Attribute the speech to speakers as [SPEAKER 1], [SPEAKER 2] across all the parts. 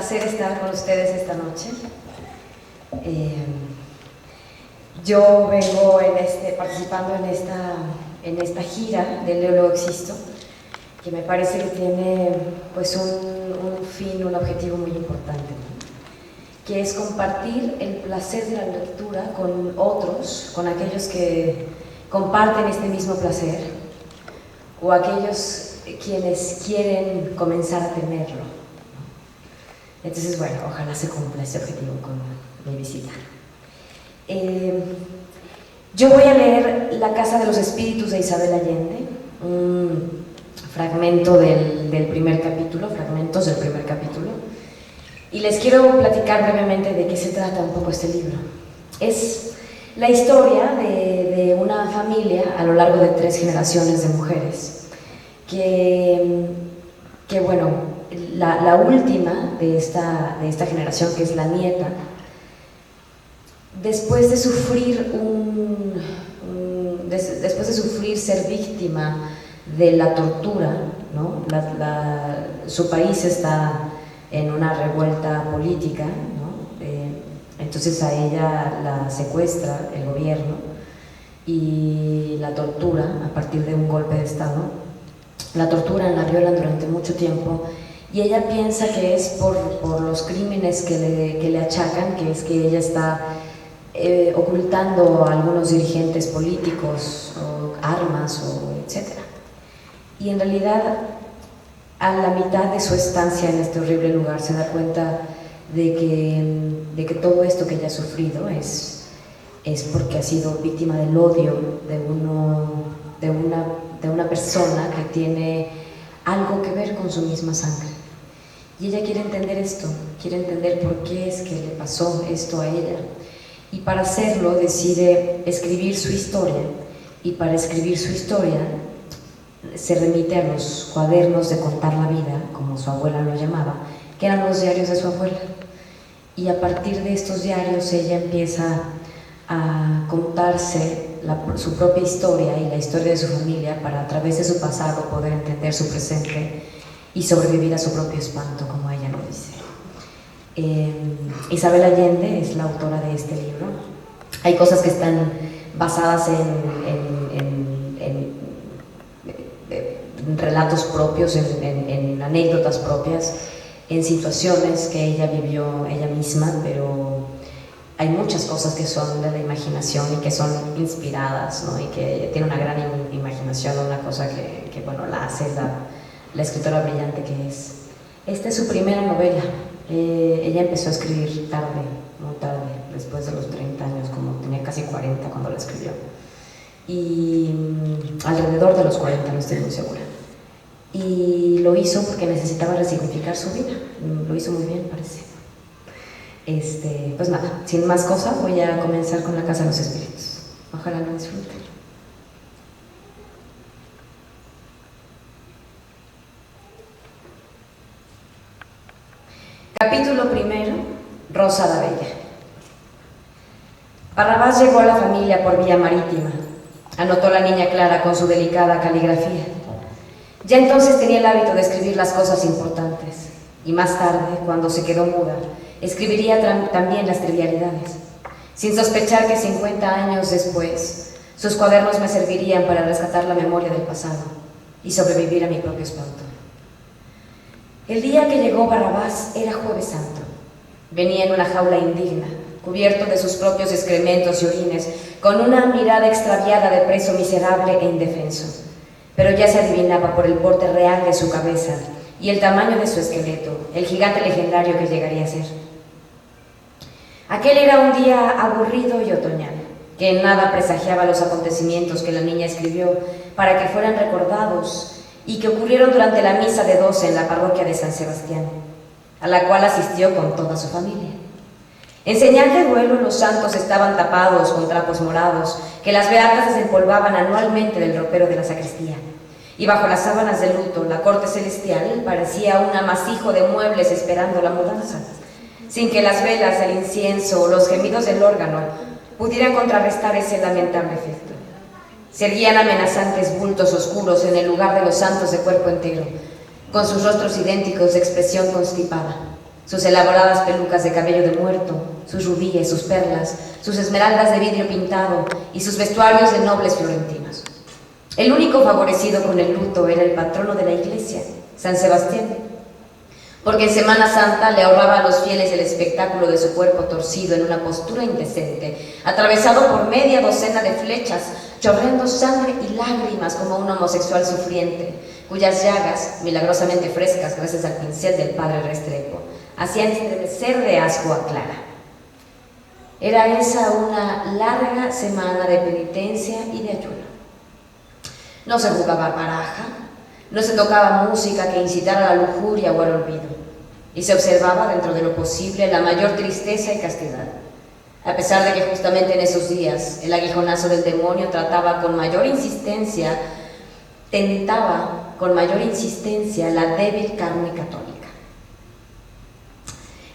[SPEAKER 1] placer estar con ustedes esta noche. Yo vengo participando en esta gira de Leo Luego Existo, que me parece que tiene pues un objetivo muy importante, que es compartir el placer de la lectura con otros, con aquellos que comparten este mismo placer o aquellos quienes quieren comenzar a tenerlo. Entonces, bueno, ojalá se cumpla ese objetivo con mi visita. Yo voy a leer La Casa de los Espíritus de Isabel Allende, un fragmento del primer capítulo, fragmentos del primer capítulo, y les quiero platicar brevemente de qué se trata un poco este libro. Es la historia de una familia a lo largo de 3 generaciones de mujeres, que bueno, la última de esta generación, que es la nieta, después de sufrir ser víctima de la tortura, ¿no? Su país está en una revuelta política, ¿no? Entonces a ella la secuestra el gobierno y la tortura a partir de un golpe de estado. La torturan, la violan durante mucho tiempo, y ella piensa que es por los crímenes que le achacan, que es que ella está ocultando a algunos dirigentes políticos, o armas, etc. Y en realidad, a la mitad de su estancia en este horrible lugar, se da cuenta de que todo esto que ella ha sufrido es porque ha sido víctima del odio de una persona que tiene algo que ver con su misma sangre. Y ella quiere entender esto, quiere entender por qué es que le pasó esto a ella. Y para hacerlo decide escribir su historia, y para escribir su historia se remite a los cuadernos de contar la vida, como su abuela lo llamaba, que eran los diarios de su abuela. Y a partir de estos diarios ella empieza a contarse su propia historia y la historia de su familia, para a través de su pasado poder entender su presente y sobrevivir a su propio espanto, como ella lo dice. Isabel Allende es la autora de este libro. Hay cosas que están basadas en relatos propios, en anécdotas propias, en situaciones que ella vivió ella misma, pero hay muchas cosas que son de la imaginación y que son inspiradas, ¿no? Y que tiene una gran imaginación, una cosa que bueno, la hace la escritora brillante que es. Esta es su primera novela. Ella empezó a escribir tarde, muy tarde, después de los 30 años, como tenía casi 40 cuando la escribió. Y alrededor de los 40, no estoy muy segura. Y lo hizo porque necesitaba resignificar su vida. Lo hizo muy bien, parece. Pues nada, sin más cosa, voy a comenzar con La Casa de los Espíritus. Ojalá lo disfruten. Capítulo 1. Rosa la Bella. Barrabás llegó a la familia por vía marítima. Anotó la niña Clara con su delicada caligrafía. Ya entonces tenía el hábito de escribir las cosas importantes, y más tarde, cuando se quedó muda, escribiría también las trivialidades, sin sospechar que 50 años después sus cuadernos me servirían para rescatar la memoria del pasado y sobrevivir a mi propio espanto. El día que llegó Barrabás era Jueves Santo. Venía en una jaula indigna, cubierto de sus propios excrementos y orines, con una mirada extraviada de preso miserable e indefenso, pero ya se adivinaba por el porte real de su cabeza y el tamaño de su esqueleto, el gigante legendario que llegaría a ser. Aquel era un día aburrido y otoñal, que en nada presagiaba los acontecimientos que la niña escribió para que fueran recordados y que ocurrieron durante la misa de 12 en la parroquia de San Sebastián, a la cual asistió con toda su familia. En señal de duelo, los santos estaban tapados con trapos morados que las beatas desempolvaban anualmente del ropero de la sacristía, y bajo las sábanas de luto la corte celestial parecía un amasijo de muebles esperando la mudanza, sin que las velas del incienso o los gemidos del órgano pudieran contrarrestar ese lamentable efecto. Se erguían amenazantes bultos oscuros en el lugar de los santos de cuerpo entero, con sus rostros idénticos de expresión constipada. sus elaboradas pelucas de cabello de muerto, sus rubíes, sus perlas, sus esmeraldas de vidrio pintado y sus vestuarios de nobles florentinos. El único favorecido con el luto era el patrono de la iglesia, San Sebastián, porque en Semana Santa le ahorraba a los fieles el espectáculo de su cuerpo torcido en una postura indecente, atravesado por media docena de flechas, chorreando sangre y lágrimas como un homosexual sufriente, cuyas llagas, milagrosamente frescas gracias al pincel del padre Restrepo, hacían estremecer de asco a Clara. Era esa una larga semana de penitencia y de ayuno. No se jugaba baraja, no se tocaba música que incitara a la lujuria o al olvido, y se observaba dentro de lo posible la mayor tristeza y castidad, a pesar de que justamente en esos días el aguijonazo del demonio tentaba con mayor insistencia la débil carne católica.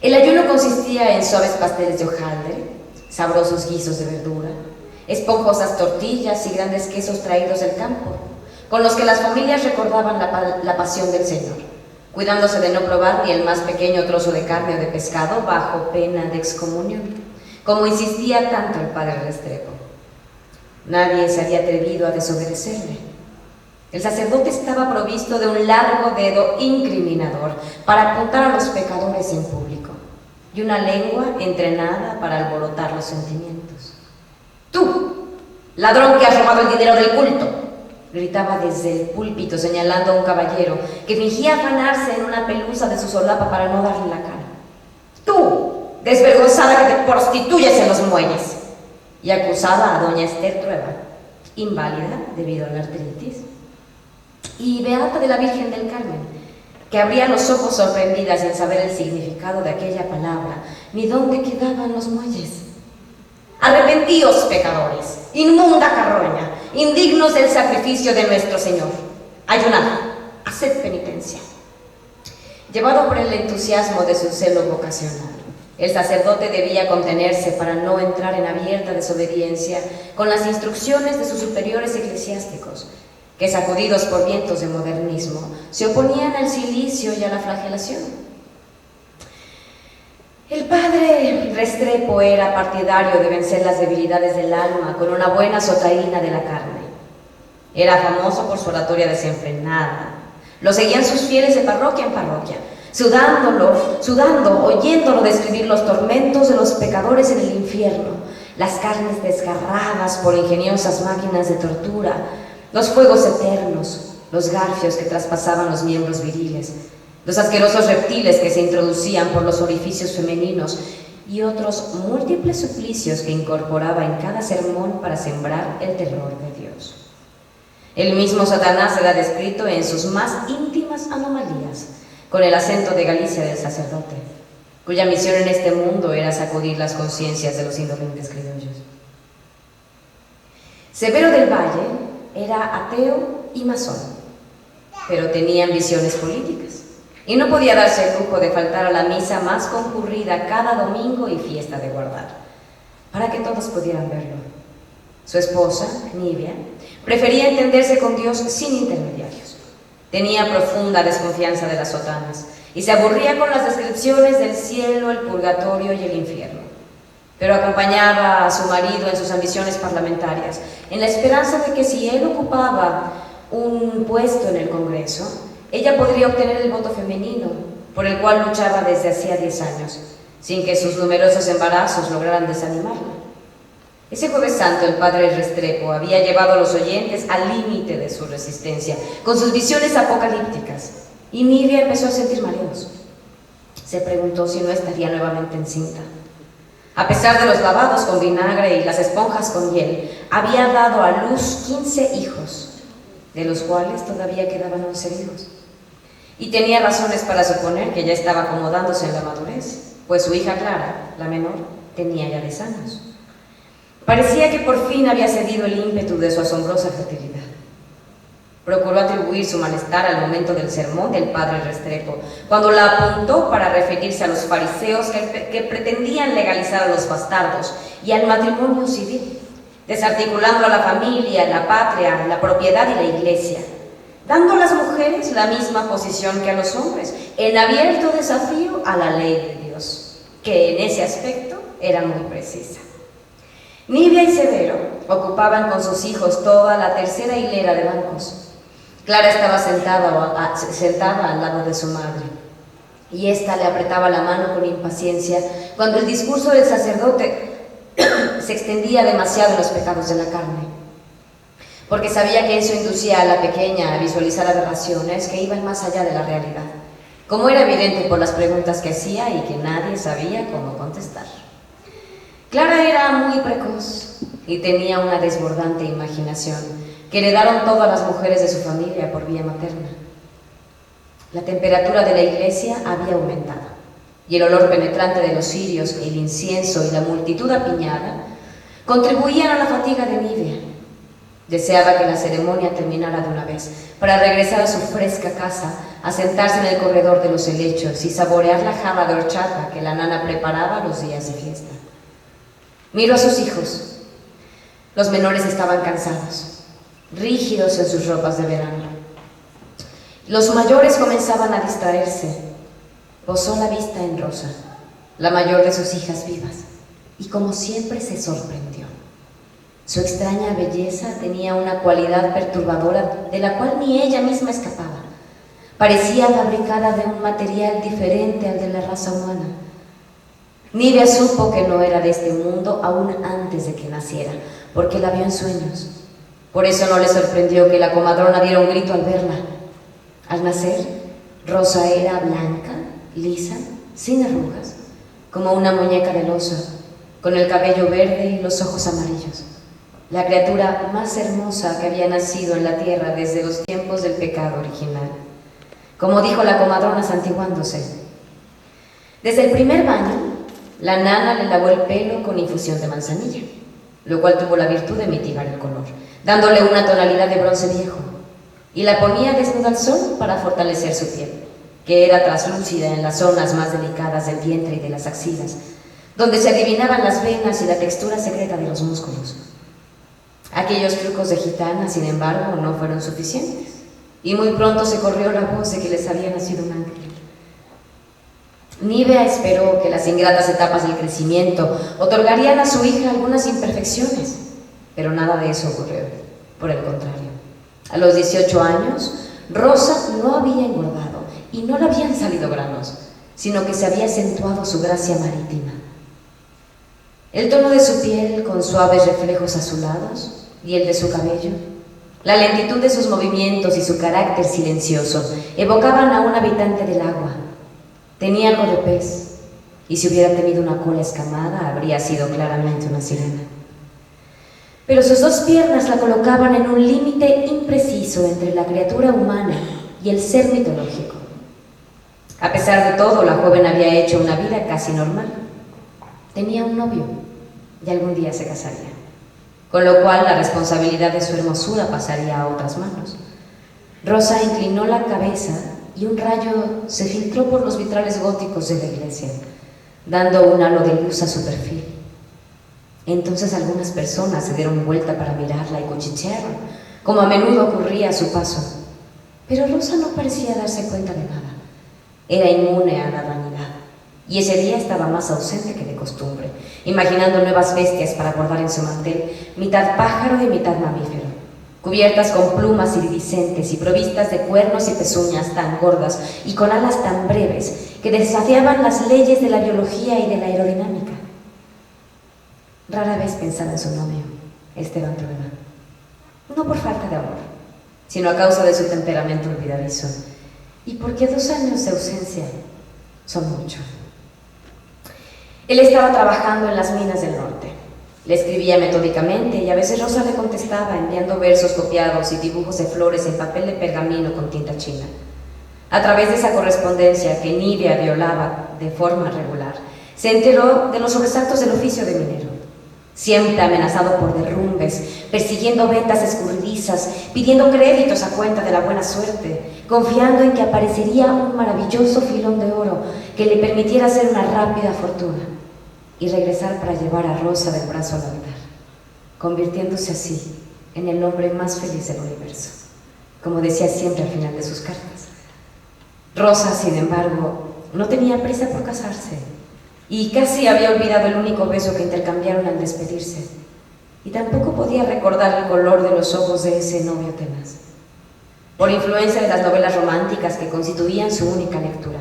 [SPEAKER 1] El ayuno consistía en suaves pasteles de hojaldre, sabrosos guisos de verdura, esponjosas tortillas y grandes quesos traídos del campo, con los que las familias recordaban la pasión del Señor, cuidándose de no probar ni el más pequeño trozo de carne o de pescado bajo pena de excomunión, como insistía tanto el padre Restrepo. Nadie se había atrevido a desobedecerle. El sacerdote estaba provisto de un largo dedo incriminador para apuntar a los pecadores en público y una lengua entrenada para alborotar los sentimientos. «Tú, ladrón que has robado el dinero del culto», gritaba desde el púlpito señalando a un caballero que fingía afanarse en una pelusa de su solapa para no darle la cara. «Tú, desvergonzada que te prostituyes en los muelles», y acusaba a doña Esther Trueba, inválida debido a la artritis, y beata de la Virgen del Carmen, que abría los ojos sorprendida sin saber el significado de aquella palabra, ni dónde quedaban los muelles. «Arrepentíos, pecadores, inmunda carroña, indignos del sacrificio de nuestro Señor. Ayunad, haced penitencia». Llevado por el entusiasmo de su celo vocacional, el sacerdote debía contenerse para no entrar en abierta desobediencia con las instrucciones de sus superiores eclesiásticos, que, sacudidos por vientos de modernismo, se oponían al cilicio y a la flagelación. El padre Restrepo era partidario de vencer las debilidades del alma con una buena sotaína de la carne. Era famoso por su oratoria desenfrenada. Lo seguían sus fieles de parroquia en parroquia, sudando, oyéndolo describir los tormentos de los pecadores en el infierno, las carnes desgarradas por ingeniosas máquinas de tortura, los fuegos eternos, los garfios que traspasaban los miembros viriles, los asquerosos reptiles que se introducían por los orificios femeninos y otros múltiples suplicios que incorporaba en cada sermón para sembrar el terror de Dios. El mismo Satanás era descrito en sus más íntimas anomalías, con el acento de Galicia del sacerdote, cuya misión en este mundo era sacudir las conciencias de los indolentes criollos. Severo del Valle era ateo y masón, pero tenía ambiciones políticas y no podía darse el lujo de faltar a la misa más concurrida cada domingo y fiesta de guardar, para que todos pudieran verlo. Su esposa, Nibia, prefería entenderse con Dios sin intermediarios. Tenía profunda desconfianza de las sotanas y se aburría con las descripciones del cielo, el purgatorio y el infierno, pero acompañaba a su marido en sus ambiciones parlamentarias, en la esperanza de que si él ocupaba un puesto en el Congreso, ella podría obtener el voto femenino, por el cual luchaba desde hacía 10 años, sin que sus numerosos embarazos lograran desanimarla. Ese Jueves Santo el padre Restrepo había llevado a los oyentes al límite de su resistencia, con sus visiones apocalípticas, y Nibia empezó a sentir mareos. Se preguntó si no estaría nuevamente encinta. A pesar de los lavados con vinagre y las esponjas con hiel, había dado a luz 15 hijos, de los cuales todavía quedaban 11 vivos. Y tenía razones para suponer que ya estaba acomodándose en la madurez, pues su hija Clara, la menor, tenía ya 10 años. Parecía que por fin había cedido el ímpetu de su asombrosa fertilidad. Procuró atribuir su malestar al momento del sermón del padre Restrepo, cuando la apuntó para referirse a los fariseos que pretendían legalizar a los bastardos y al matrimonio civil, desarticulando a la familia, la patria, la propiedad y la iglesia, dando a las mujeres la misma posición que a los hombres, en abierto desafío a la ley de Dios, que en ese aspecto era muy precisa. Nibia y Severo ocupaban con sus hijos toda la tercera hilera de bancos. Clara estaba sentada al lado de su madre, y ésta le apretaba la mano con impaciencia cuando el discurso del sacerdote se extendía demasiado en los pecados de la carne, porque sabía que eso inducía a la pequeña a visualizar aberraciones que iban más allá de la realidad, como era evidente por las preguntas que hacía y que nadie sabía cómo contestar. Clara era muy precoz y tenía una desbordante imaginación que heredaron todas las mujeres de su familia por vía materna. La temperatura de la iglesia había aumentado y el olor penetrante de los cirios, el incienso y la multitud apiñada contribuían a la fatiga de Nibia. Deseaba que la ceremonia terminara de una vez para regresar a su fresca casa, a sentarse en el corredor de los helechos y saborear la jarra de horchata que la nana preparaba los días de fiesta. Miró a sus hijos. Los menores estaban cansados, rígidos en sus ropas de verano. Los mayores comenzaban a distraerse. Posó la vista en Rosa, la mayor de sus hijas vivas, y como siempre se sorprendió. Su extraña belleza tenía una cualidad perturbadora de la cual ni ella misma escapaba. Parecía fabricada de un material diferente al de la raza humana. Nibia supo que no era de este mundo aún antes de que naciera, porque la vio en sueños. Por eso no le sorprendió que la comadrona diera un grito al verla. Al nacer, Rosa era blanca, lisa, sin arrugas, como una muñeca de loza, con el cabello verde y los ojos amarillos. La criatura más hermosa que había nacido en la tierra desde los tiempos del pecado original. Como dijo la comadrona santiguándose. Desde el primer baño, la nana le lavó el pelo con infusión de manzanilla, lo cual tuvo la virtud de mitigar el color, dándole una tonalidad de bronce viejo, y la ponía desnuda al sol para fortalecer su piel, que era traslúcida en las zonas más delicadas del vientre y de las axilas, donde se adivinaban las venas y la textura secreta de los músculos. Aquellos trucos de gitana, sin embargo, no fueron suficientes, y muy pronto se corrió la voz de que les había nacido un ángel. Nibia esperó que las ingratas etapas del crecimiento otorgarían a su hija algunas imperfecciones, pero nada de eso ocurrió. Por el contrario, a los 18 años, Rosa no había engordado y no le habían salido granos, sino que se había acentuado su gracia marítima. El tono de su piel con suaves reflejos azulados y el de su cabello, la lentitud de sus movimientos y su carácter silencioso evocaban a un habitante del agua. Tenía algo de pez, y si hubiera tenido una cola escamada, habría sido claramente una sirena. Pero sus dos piernas la colocaban en un límite impreciso entre la criatura humana y el ser mitológico. A pesar de todo, la joven había hecho una vida casi normal. Tenía un novio, y algún día se casaría, con lo cual la responsabilidad de su hermosura pasaría a otras manos. Rosa inclinó la cabeza y un rayo se filtró por los vitrales góticos de la iglesia, dando un halo de luz a su perfil. Entonces algunas personas se dieron vuelta para mirarla y cuchichearon, como a menudo ocurría a su paso. Pero Rosa no parecía darse cuenta de nada. Era inmune a la vanidad, y ese día estaba más ausente que de costumbre, imaginando nuevas bestias para guardar en su mantel, mitad pájaro y mitad mamífero, cubiertas con plumas iridiscentes y provistas de cuernos y pezuñas tan gordas y con alas tan breves que desafiaban las leyes de la biología y de la aerodinámica. Rara vez pensaba en su novio, Esteban Trueba, no por falta de amor, sino a causa de su temperamento olvidadizo, y porque 2 años de ausencia son mucho. Él estaba trabajando en las minas del norte. Le escribía metódicamente y a veces Rosa le contestaba enviando versos copiados y dibujos de flores en papel de pergamino con tinta china. A través de esa correspondencia que Nibia violaba de forma regular, se enteró de los sobresaltos del oficio de minero. Siempre amenazado por derrumbes, persiguiendo ventas escurridizas, pidiendo créditos a cuenta de la buena suerte, confiando en que aparecería un maravilloso filón de oro que le permitiera hacer una rápida fortuna y regresar para llevar a Rosa del brazo al altar, convirtiéndose así en el hombre más feliz del universo. como decía siempre al final de sus cartas. Rosa, sin embargo, no tenía prisa por casarse y casi había olvidado el único beso que intercambiaron al despedirse, y tampoco podía recordar el color de los ojos de ese novio tenaz. Por influencia de las novelas románticas que constituían su única lectura,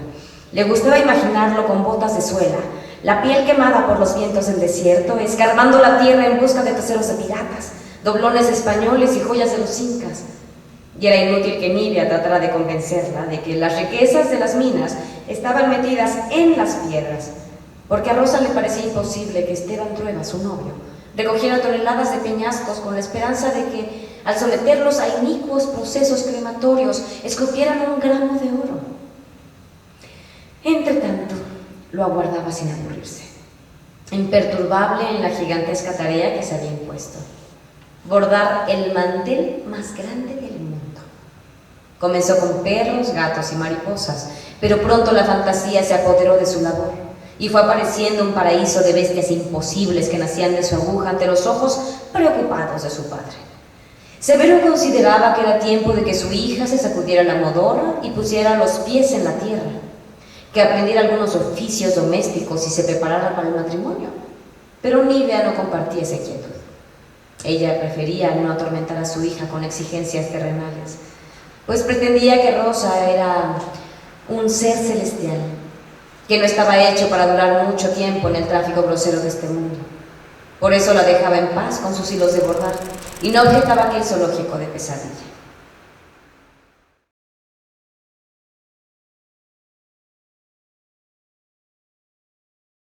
[SPEAKER 1] le gustaba imaginarlo con botas de suela, la piel quemada por los vientos del desierto, escarbando la tierra en busca de tesoros de piratas, doblones españoles y joyas de los incas. Y era inútil que Nibia tratara de convencerla de que las riquezas de las minas estaban metidas en las piedras, porque a Rosa le parecía imposible que Esteban Trueba, su novio, recogiera toneladas de peñascos con la esperanza de que, al someterlos a inicuos procesos crematorios, escupieran un gramo de oro. Entretanto, lo aguardaba sin aburrirse, imperturbable en la gigantesca tarea que se había impuesto: bordar el mantel más grande del mundo. Comenzó con perros, gatos y mariposas, pero pronto la fantasía se apoderó de su labor y fue apareciendo un paraíso de bestias imposibles que nacían de su aguja ante los ojos preocupados de su padre. Severo consideraba que era tiempo de que su hija se sacudiera la modorra y pusiera los pies en la tierra, que aprendiera algunos oficios domésticos y se preparara para el matrimonio. Pero Nibia no compartía esa inquietud. Ella prefería no atormentar a su hija con exigencias terrenales, pues pretendía que Rosa era un ser celestial, que no estaba hecho para durar mucho tiempo en el tráfico grosero de este mundo. Por eso la dejaba en paz con sus hilos de bordar y no objetaba aquel zoológico de pesadilla.